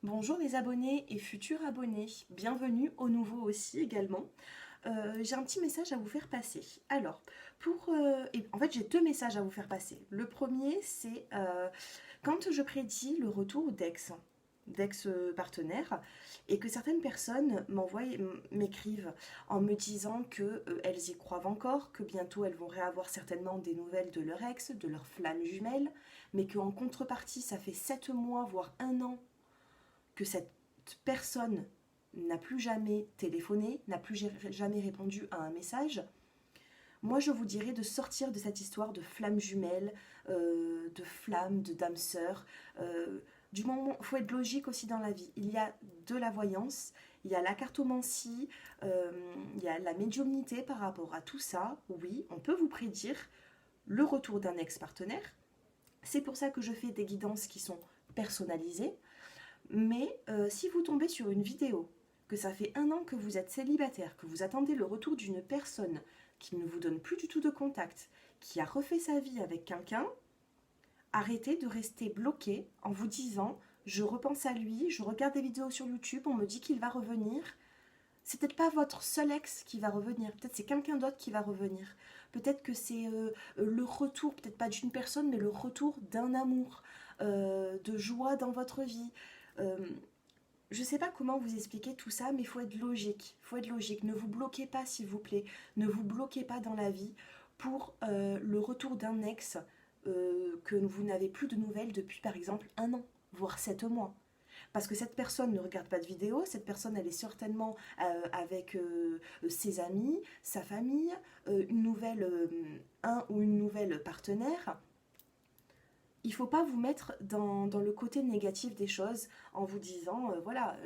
Bonjour les abonnés et futurs abonnés, bienvenue aux nouveaux aussi également. J'ai un petit message à vous faire passer. Alors, en fait j'ai deux messages à vous faire passer. Le premier c'est quand je prédis le retour d'ex-partenaires et que certaines personnes m'écrivent en me disant que elles y croient encore, que bientôt elles vont réavoir certainement des nouvelles de leur ex, de leur flamme jumelle, mais qu'en contrepartie ça fait 7 mois voire un an que cette personne n'a plus jamais téléphoné, n'a plus jamais répondu à un message, moi je vous dirais de sortir de cette histoire de flamme jumelle, de flamme, de dame sœur. Du moment, il faut être logique aussi dans la vie. Il y a de la voyance, il y a la cartomancie, il y a la médiumnité par rapport à tout ça. Oui, on peut vous prédire le retour d'un ex-partenaire. C'est pour ça que je fais des guidances qui sont personnalisées. Mais si vous tombez sur une vidéo, que ça fait un an que vous êtes célibataire, que vous attendez le retour d'une personne qui ne vous donne plus du tout de contact, qui a refait sa vie avec quelqu'un, arrêtez de rester bloqué en vous disant je repense à lui, je regarde des vidéos sur YouTube, on me dit qu'il va revenir. C'est peut-être pas votre seul ex qui va revenir, peut-être c'est quelqu'un d'autre qui va revenir. Peut-être que c'est le retour, peut-être pas d'une personne, mais le retour d'un amour, de joie dans votre vie. Euh, je ne sais pas comment vous expliquer tout ça, mais il faut être logique. Il faut être logique. Ne vous bloquez pas, s'il vous plaît. Ne vous bloquez pas dans la vie pour le retour d'un ex que vous n'avez plus de nouvelles depuis, par exemple, un an, voire 7 mois. Parce que cette personne ne regarde pas de vidéos, cette personne elle est certainement avec ses amis, sa famille, un ou une nouvelle partenaire. Il ne faut pas vous mettre dans le côté négatif des choses en vous disant voilà,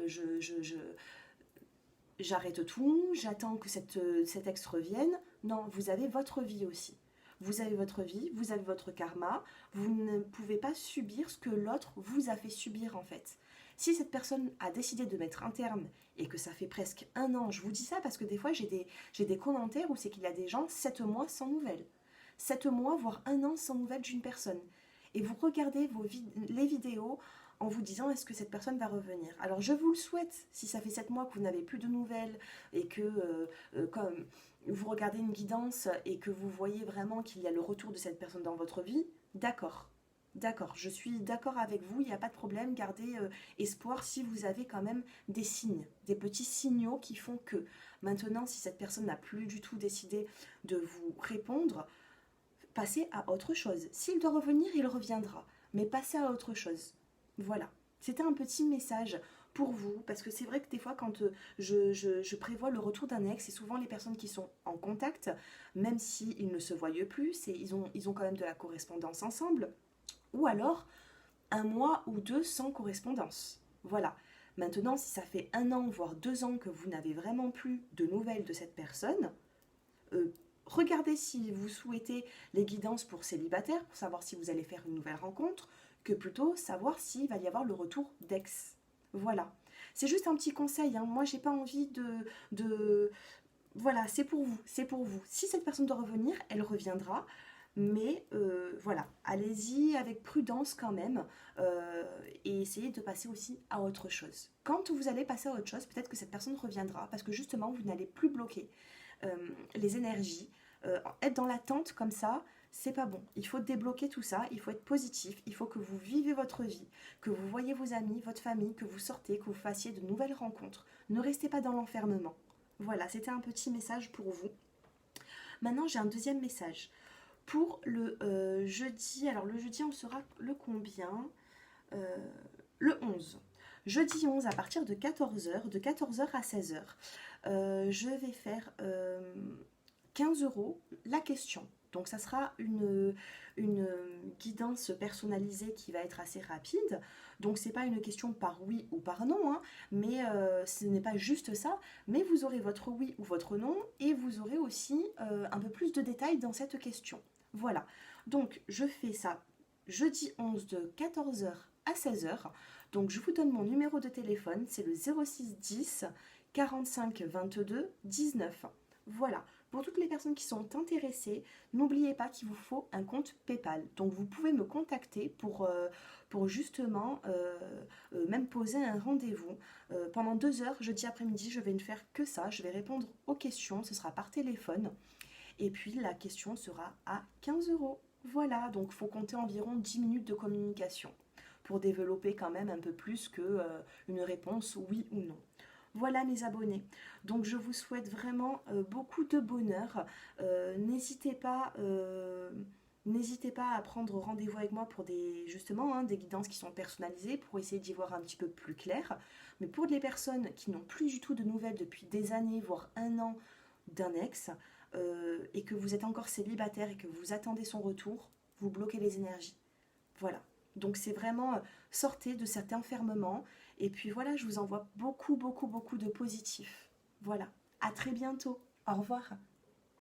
j'arrête tout, j'attends que cet ex revienne. Non, vous avez votre vie aussi. Vous avez votre vie, vous avez votre karma, vous ne pouvez pas subir ce que l'autre vous a fait subir en fait. Si cette personne a décidé de mettre un terme et que ça fait presque un an, je vous dis ça parce que des fois j'ai des commentaires où c'est qu'il y a des gens 7 mois sans nouvelles. 7 mois, voire un an sans nouvelles d'une personne. Et vous regardez les vidéos en vous disant est-ce que cette personne va revenir. Alors je vous le souhaite, si ça fait 7 mois que vous n'avez plus de nouvelles et que comme vous regardez une guidance et que vous voyez vraiment qu'il y a le retour de cette personne dans votre vie, d'accord. D'accord, je suis d'accord avec vous, il n'y a pas de problème, gardez espoir si vous avez quand même des signes, des petits signaux qui font que. Maintenant, si cette personne n'a plus du tout décidé de vous répondre, passez à autre chose. S'il doit revenir, il reviendra, mais passez à autre chose. Voilà. C'était un petit message pour vous, parce que c'est vrai que des fois, quand je prévois le retour d'un ex, c'est souvent les personnes qui sont en contact, même s'ils ne se voient plus, ils ont quand même de la correspondance ensemble, ou alors un mois ou deux sans correspondance. Voilà. Maintenant, si ça fait un an, voire 2 ans que vous n'avez vraiment plus de nouvelles de cette personne, euh, regardez si vous souhaitez les guidances pour célibataires, pour savoir si vous allez faire une nouvelle rencontre, que plutôt savoir s'il va y avoir le retour d'ex. Voilà. C'est juste un petit conseil, hein. Moi, j'ai pas envie de. Voilà, c'est pour vous, c'est pour vous. Si cette personne doit revenir, elle reviendra. Mais voilà, allez-y avec prudence quand même et essayez de passer aussi à autre chose. Quand vous allez passer à autre chose, peut-être que cette personne reviendra parce que justement, vous n'allez plus bloquer les énergies. Être dans l'attente comme ça, c'est pas bon. Il faut débloquer tout ça, il faut être positif, il faut que vous vivez votre vie, que vous voyez vos amis, votre famille, que vous sortez, que vous fassiez de nouvelles rencontres. Ne restez pas dans l'enfermement. Voilà, c'était un petit message pour vous. Maintenant, j'ai un deuxième message. Pour le jeudi, alors le jeudi, on sera le combien Euh, Le 11. Jeudi 11 à partir de 14 h, de 14 h à 16 h, je vais faire 15 euros la question. Donc ça sera une guidance personnalisée qui va être assez rapide. Donc c'est pas une question par oui ou par non, hein, mais ce n'est pas juste ça. Mais vous aurez votre oui ou votre non et vous aurez aussi un peu plus de détails dans cette question. Voilà. Donc je fais ça jeudi 11 de 14 h à 16 h. Donc je vous donne mon numéro de téléphone, c'est le 06 10 45 22 19. Voilà. Pour toutes les personnes qui sont intéressées, n'oubliez pas qu'il vous faut un compte PayPal. Donc vous pouvez me contacter pour justement même poser un rendez-vous. Pendant 2 heures, jeudi après-midi, je vais ne faire que ça. Je vais répondre aux questions, ce sera par téléphone. Et puis la question sera à 15 euros. Voilà, donc il faut compter environ 10 minutes de communication pour développer quand même un peu plus que une réponse oui ou non. Voilà mes abonnés. Donc je vous souhaite vraiment beaucoup de bonheur. N'hésitez pas, n'hésitez pas à prendre rendez-vous avec moi pour justement des guidances qui sont personnalisées pour essayer d'y voir un petit peu plus clair. Mais pour les personnes qui n'ont plus du tout de nouvelles depuis des années, voire un an d'un ex, et que vous êtes encore célibataire et que vous attendez son retour, vous bloquez les énergies. Voilà. Donc c'est vraiment sortez de cet enfermement. Et puis voilà, je vous envoie beaucoup, beaucoup, beaucoup de positifs. Voilà. À très bientôt. Au revoir.